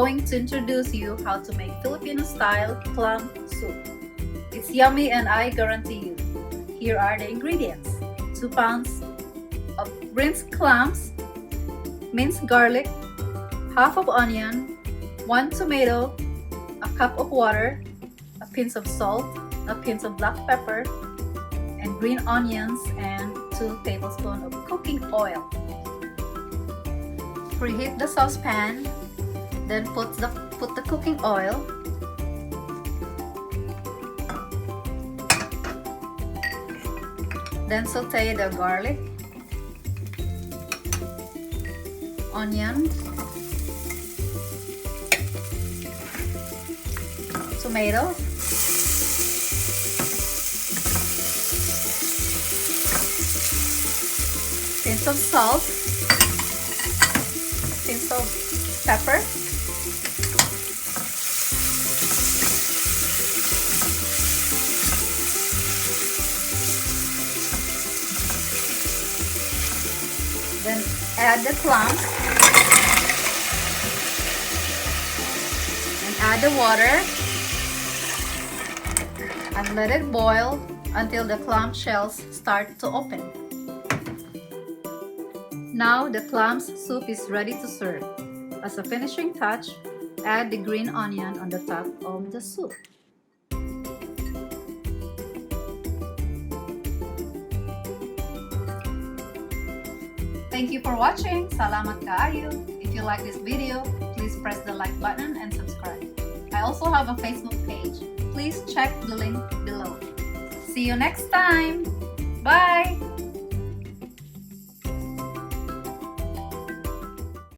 going to introduce you how to make Filipino style clam soup. It's yummy and I guarantee you. Here are the ingredients. 2 pounds of rinsed clams, minced garlic, half of onion, 1 tomato, a cup of water, a pinch of salt, a pinch of black pepper, and green onions, and 2 tablespoons of cooking oil. Preheat the saucepan, then put the cooking oil. Then saute the garlic, onion, tomato, pinch of salt, pinch of pepper, then add the clams and add the water and let it boil until the clam shells start to open. Now the clam soup is ready to serve. As a finishing touch, add the green onion on the top of the soup. Thank you for watching. Salamat kaayo. If you like this video, please press the like button and subscribe. I also have a Facebook page. Please check the link below. See you next time. Bye!